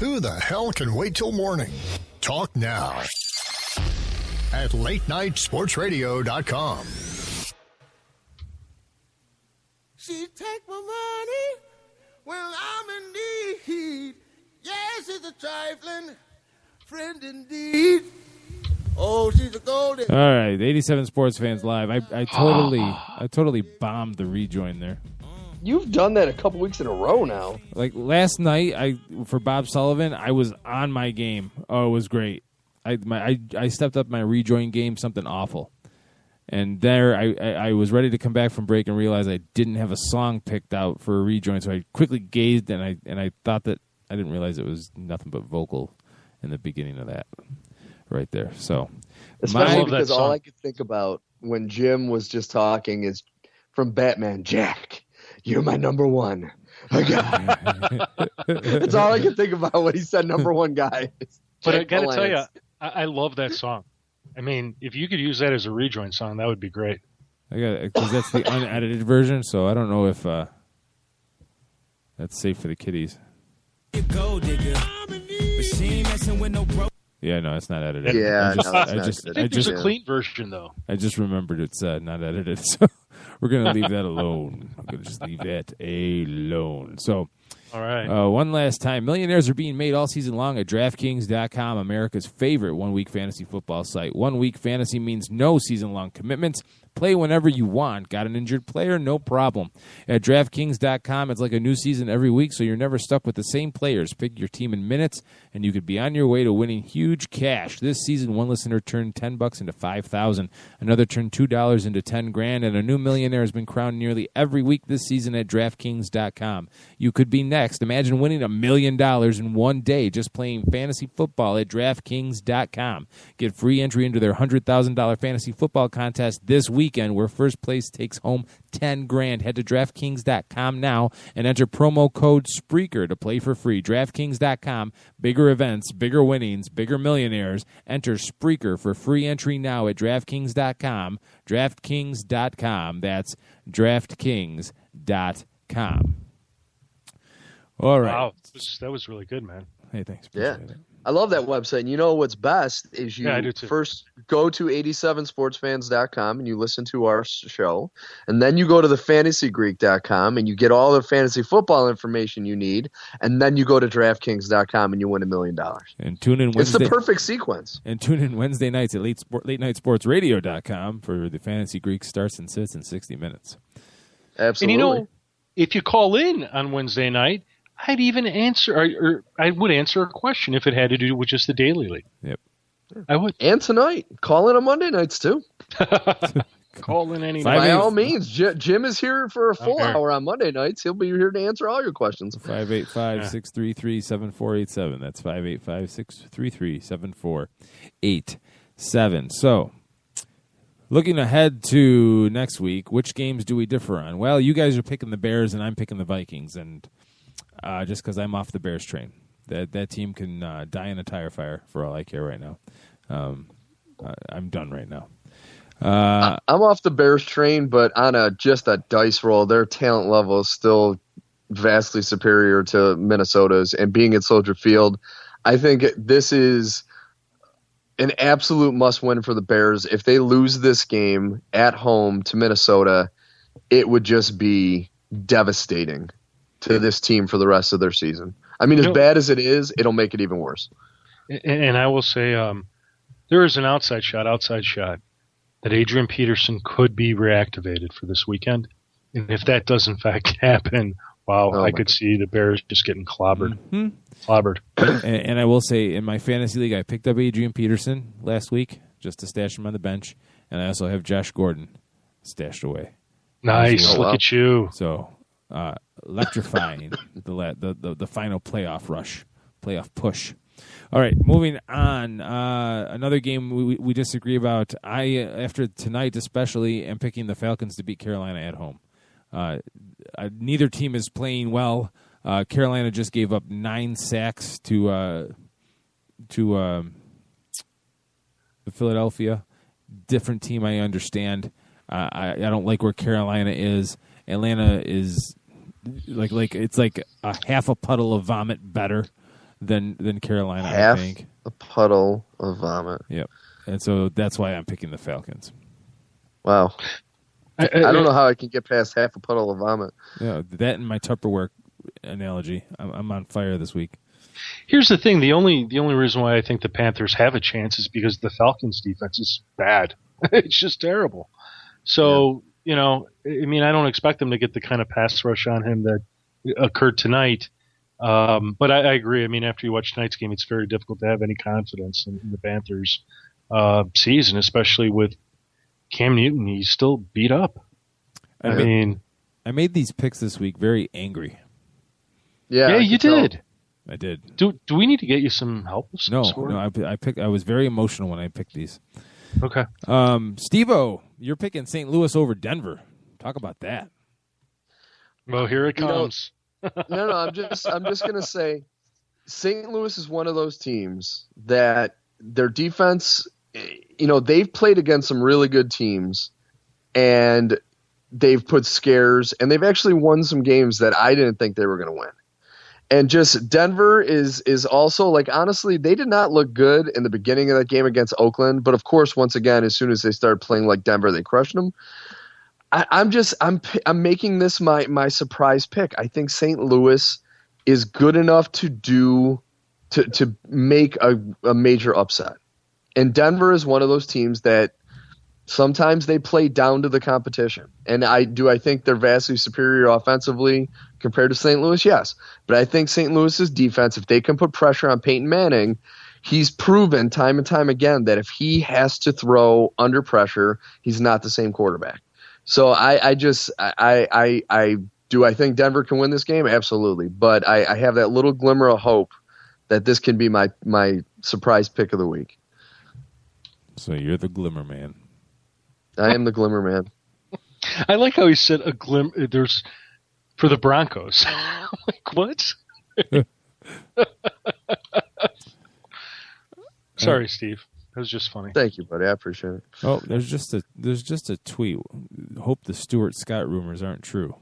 Who the hell can wait till morning? Talk now at latenightsportsradio.com. She take my money when I'm in need. Yes, it's a trifling friend indeed. Oh, she's a golden. All right, 87 Sports Fans Live. I totally bombed the rejoin there. You've done that a couple weeks in a row now. Like last night, for Bob Sullivan, I was on my game. Oh, it was great. I stepped up my rejoin game, something awful. And there, I was ready to come back from break and realized I didn't have a song picked out for a rejoin, so I quickly gazed and I thought that I didn't realize it was nothing but vocal in the beginning of that right there. So, especially because all I could think about when Jim was just talking is from Batman, Jack, you're my number one. That's all I could think about when he said number one guy. But I got to tell you, I love that song. I mean, if you could use that as a rejoin song, that would be great. I got it because that's the unedited version, so I don't know if that's safe for the kiddies. Yeah, no, it's not edited. Yeah, I think there's a clean version though. I just remembered it's not edited, so we're gonna leave that alone. I'm gonna just leave that alone. So. All right. One last time. Millionaires are being made all season long at DraftKings.com, America's favorite one-week fantasy football site. One-week fantasy means no season-long commitments. Play whenever you want. Got an injured player? No problem. At DraftKings.com, it's like a new season every week, so you're never stuck with the same players. Pick your team in minutes, and you could be on your way to winning huge cash. This season, one listener turned $10 into $5,000. Another turned $2 into $10,000, and a new millionaire has been crowned nearly every week this season at DraftKings.com. You could be next. Imagine winning $1 million in one day just playing fantasy football at DraftKings.com. Get free entry into their $100,000 fantasy football contest this weekend, where first place takes home $10,000. Head to DraftKings.com now and enter promo code Spreaker to play for free. DraftKings.com. Bigger events, bigger winnings, bigger millionaires. Enter Spreaker for free entry now at DraftKings.com. DraftKings.com. That's DraftKings.com. All right. Wow, that was really good, man. Hey, thanks. Yeah. I love that website. And you know what's best is you first go to 87sportsfans.com and you listen to our show. And then you go to the fantasygreek.com and you get all the fantasy football information you need. And then you go to DraftKings.com and you win $1 million. And tune in Wednesday. It's the perfect sequence. And tune in Wednesday nights at latenightsportsradio.com for the Fantasy Greek starts and sits in 60 minutes. Absolutely. And you know, if you call in on Wednesday night, I'd even answer, or I would answer a question if it had to do with just the Daily League. Yep. I would. And tonight. Call in on Monday nights, too. Call in any night. By all means. Jim is here for a full hour on Monday nights. He'll be here to answer all your questions. 585-633-7487. That's 585-633-7487. So, looking ahead to next week, which games do we differ on? Well, you guys are picking the Bears and I'm picking the Vikings, and just because I'm off the Bears train. That team can die in a tire fire for all I care right now. I'm done right now. I'm off the Bears train, but on just a dice roll. Their talent level is still vastly superior to Minnesota's, and being at Soldier Field, I think this is an absolute must-win for the Bears. If they lose this game at home to Minnesota, it would just be devastating to this team for the rest of their season. I mean, as bad as it is, it'll make it even worse. And I will say there is an outside shot that Adrian Peterson could be reactivated for this weekend. And if that does, in fact, happen, I could see the Bears just getting clobbered. Mm-hmm. Clobbered. And I will say, in my fantasy league, I picked up Adrian Peterson last week just to stash him on the bench. And I also have Josh Gordon stashed away. Nice. Look at you. So, electrifying the final playoff push. All right, moving on. Another game we disagree about. After tonight especially, am picking the Falcons to beat Carolina at home. Neither team is playing well. Carolina just gave up 9 sacks to Philadelphia. Different team, I understand. I don't like where Carolina is. Atlanta is like it's like a half a puddle of vomit better than Carolina, Half I think. a puddle of vomit. Yep. And so that's why I'm picking the Falcons. Wow. I don't know how I can get past half a puddle of vomit. Yeah, that and my Tupperware analogy. I'm on fire this week. Here's the thing: the only reason why I think the Panthers have a chance is because the Falcons' defense is bad. It's just terrible. So I don't expect them to get the kind of pass rush on him that occurred tonight. But I agree. I mean, after you watch tonight's game, it's very difficult to have any confidence in the Panthers' season, especially with Cam Newton. He's still beat up. I made these picks this week very angry. Yeah, you did. I did. Do we need to get you some help? No. I was very emotional when I picked these. Okay. Steve-O, you're picking St. Louis over Denver. Talk about that. Well, here it comes. No, I'm just gonna say, St. Louis is one of those teams that their defense, they've played against some really good teams, and they've put scares, and they've actually won some games that I didn't think they were going to win. And just Denver is also, like, honestly, they did not look good in the beginning of that game against Oakland. But, of course, once again, as soon as they started playing like Denver, they crushed them. I'm making this my surprise pick. I think St. Louis is good enough to make a major upset. And Denver is one of those teams that sometimes they play down to the competition. And I think they're vastly superior offensively compared to St. Louis? Yes. But I think St. Louis's defense, if they can put pressure on Peyton Manning, he's proven time and time again that if he has to throw under pressure, he's not the same quarterback. So I think Denver can win this game? Absolutely. But I have that little glimmer of hope that this can be my surprise pick of the week. So you're the glimmer man. I am the glimmer man. I like how he said a glimmer. There's for the Broncos. Like, what? Sorry, Steve. That was just funny. Thank you, buddy. I appreciate it. Oh, there's just a tweet. Hope the Stuart Scott rumors aren't true.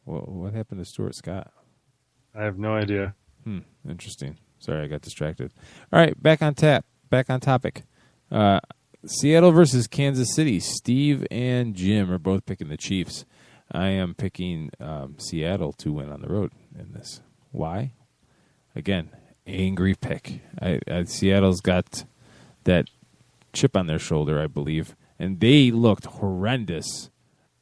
Well, what happened to Stuart Scott? I have no idea. Interesting. Sorry, I got distracted. All right, back on topic. Seattle versus Kansas City. Steve and Jim are both picking the Chiefs. I am picking Seattle to win on the road in this. Why? Again, angry pick. Seattle's got that chip on their shoulder, I believe, and they looked horrendous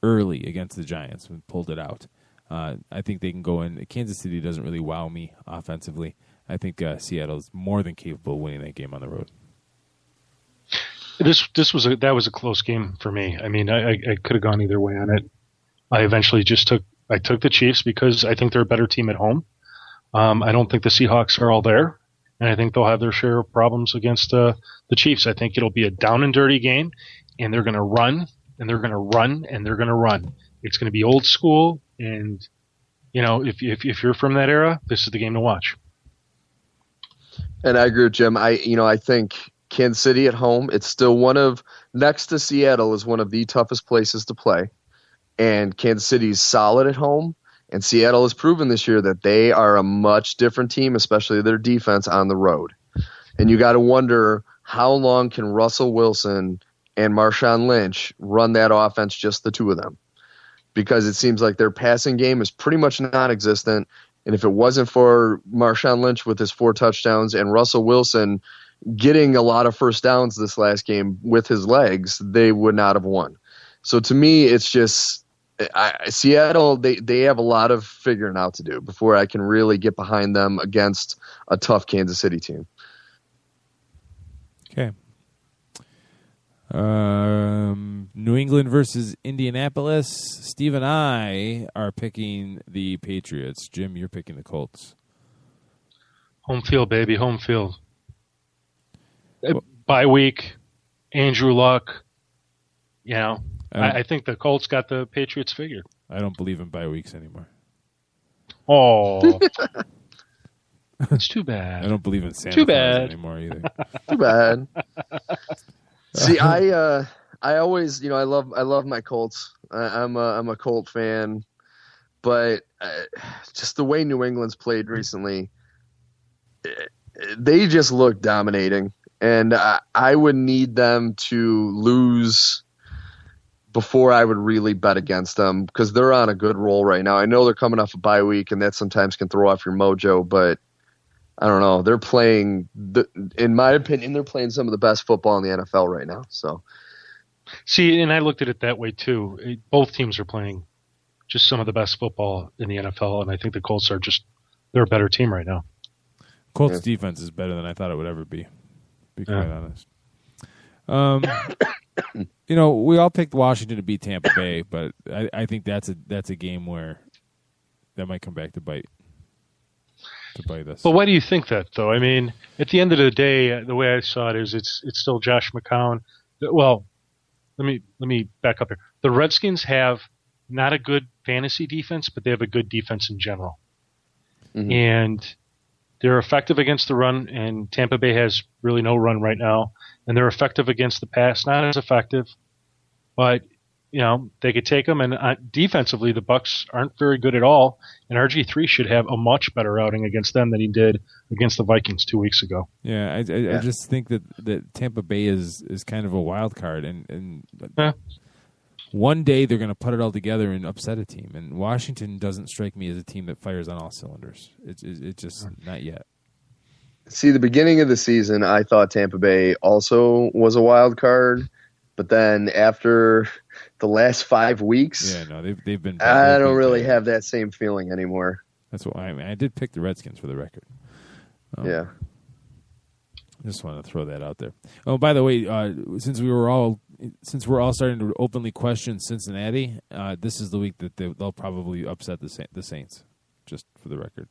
early against the Giants and pulled it out. I think they can go in. Kansas City doesn't really wow me offensively. I think Seattle's more than capable of winning that game on the road. That was a close game for me. I mean, I could have gone either way on it. I eventually took the Chiefs because I think they're a better team at home. I don't think the Seahawks are all there, and I think they'll have their share of problems against the Chiefs. I think it'll be a down and dirty game, and they're going to run, and they're going to run, and they're going to run. It's going to be old school, and if you're from that era, this is the game to watch. And I agree with Jim. I think Kansas City at home, it's still next to Seattle, is one of the toughest places to play. And Kansas City's solid at home. And Seattle has proven this year that they are a much different team, especially their defense on the road. And you got to wonder, how long can Russell Wilson and Marshawn Lynch run that offense, just the two of them? Because it seems like their passing game is pretty much non-existent. And if it wasn't for Marshawn Lynch with his 4 touchdowns and Russell Wilson getting a lot of first downs this last game with his legs, they would not have won. So to me, it's just Seattle, they have a lot of figuring out to do before I can really get behind them against a tough Kansas City team. Okay. New England versus Indianapolis. Steve and I are picking the Patriots. Jim, you're picking the Colts. Home field, baby. Home field. Bye week. Andrew Luck. I think the Colts got the Patriots figured. I don't believe in bye weeks anymore. Oh. It's too bad. I don't believe in Santa Claus anymore either. Too bad. See, I always, I love my Colts. I'm a Colt fan, but just the way New England's played recently, they just look dominating. And I would need them to lose before I would really bet against them because they're on a good roll right now. I know they're coming off a bye week, and that sometimes can throw off your mojo, but I don't know. They're playing, in my opinion, they're playing some of the best football in the NFL right now. So, see, and I looked at it that way too. Both teams are playing just some of the best football in the NFL, and I think the Colts are they're a better team right now. Colts defense is better than I thought it would ever be. Be quite honest. We all picked Washington to beat Tampa Bay, but I think that's a game where that might come back to bite us. But why do you think that, though? I mean, at the end of the day, the way I saw it is it's still Josh McCown. Well, let me back up here. The Redskins have not a good fantasy defense, but they have a good defense in general. Mm-hmm. And they're effective against the run, and Tampa Bay has really no run right now. And they're effective against the pass, not as effective, but they could take them. And defensively, the Bucs aren't very good at all. And RG3 should have a much better outing against them than he did against the Vikings 2 weeks ago. Yeah, I just think that Tampa Bay is kind of a wild card, and one day they're going to put it all together and upset a team. And Washington doesn't strike me as a team that fires on all cylinders. It's just not yet. See, the beginning of the season, I thought Tampa Bay also was a wild card, but then after the last 5 weeks, they've been. I don't really have that same feeling anymore. That's what I mean. I did pick the Redskins for the record. Yeah, just want to throw that out there. Oh, by the way, since we're all starting to openly question Cincinnati, this is the week that they'll probably upset the Saints. Just for the record,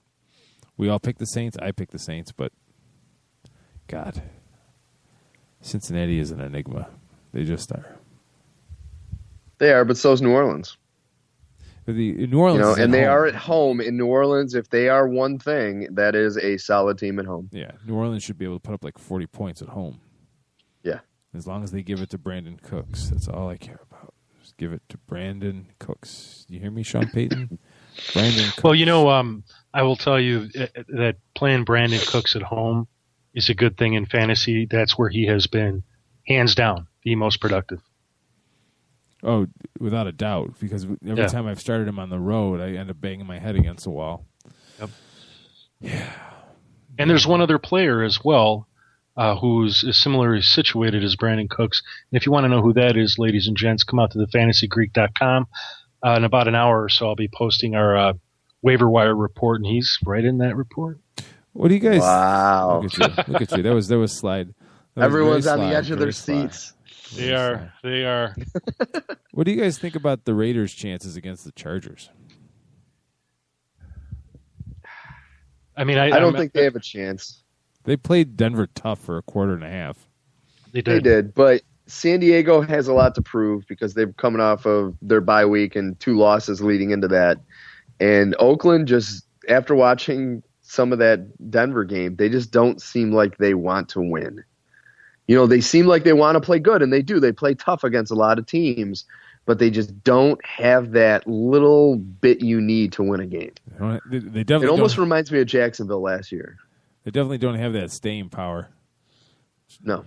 we all picked the Saints. I picked the Saints, but God, Cincinnati is an enigma. They just are. They are, but so's New Orleans. New Orleans, and they are at home in New Orleans. If they are one thing, that is a solid team at home. Yeah, New Orleans should be able to put up like 40 points at home. Yeah, as long as they give it to Brandon Cooks, that's all I care about. Just give it to Brandon Cooks. You hear me, Sean Payton? Brandon Cooks. Well, I will tell you that playing Brandon Cooks at home is a good thing in fantasy. That's where he has been, hands down, the most productive. Oh, without a doubt, because every time I've started him on the road, I end up banging my head against the wall. Yep. Yeah. And there's one other player as well who's similarly situated as Brandon Cooks. And if you want to know who that is, ladies and gents, come out to thefantasygreek.com. In about an hour or so, I'll be posting our waiver wire report, and he's right in that report. What do you guys? Wow! Look at you! That was slide. Everyone's on the edge of their seats. They are. What do you guys think about the Raiders' chances against the Chargers? I mean, I don't think they have a chance. They played Denver tough for a quarter and a half. They did. They did, but San Diego has a lot to prove because they're coming off of their bye week and 2 losses leading into that. And Oakland, just after watching some of that Denver game, they just don't seem like they want to win. They seem like they want to play good, and they do. They play tough against a lot of teams, but they just don't have that little bit you need to win a game. They definitely it almost reminds me of Jacksonville last year. They definitely don't have that staying power. No.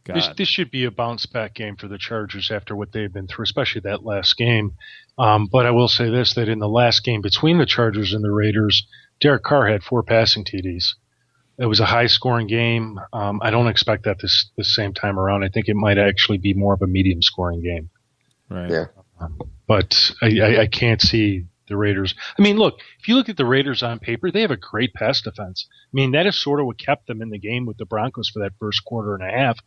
This should be a bounce-back game for the Chargers after what they've been through, especially that last game. But I will say this, that in the last game between the Chargers and the Raiders, Derek Carr had 4 passing TDs. It was a high-scoring game. I don't expect that this same time around. I think it might actually be more of a medium-scoring game. Right. Yeah. But I can't see the Raiders. I mean, look, if you look at the Raiders on paper, they have a great pass defense. I mean, that is sort of what kept them in the game with the Broncos for that first quarter and a half.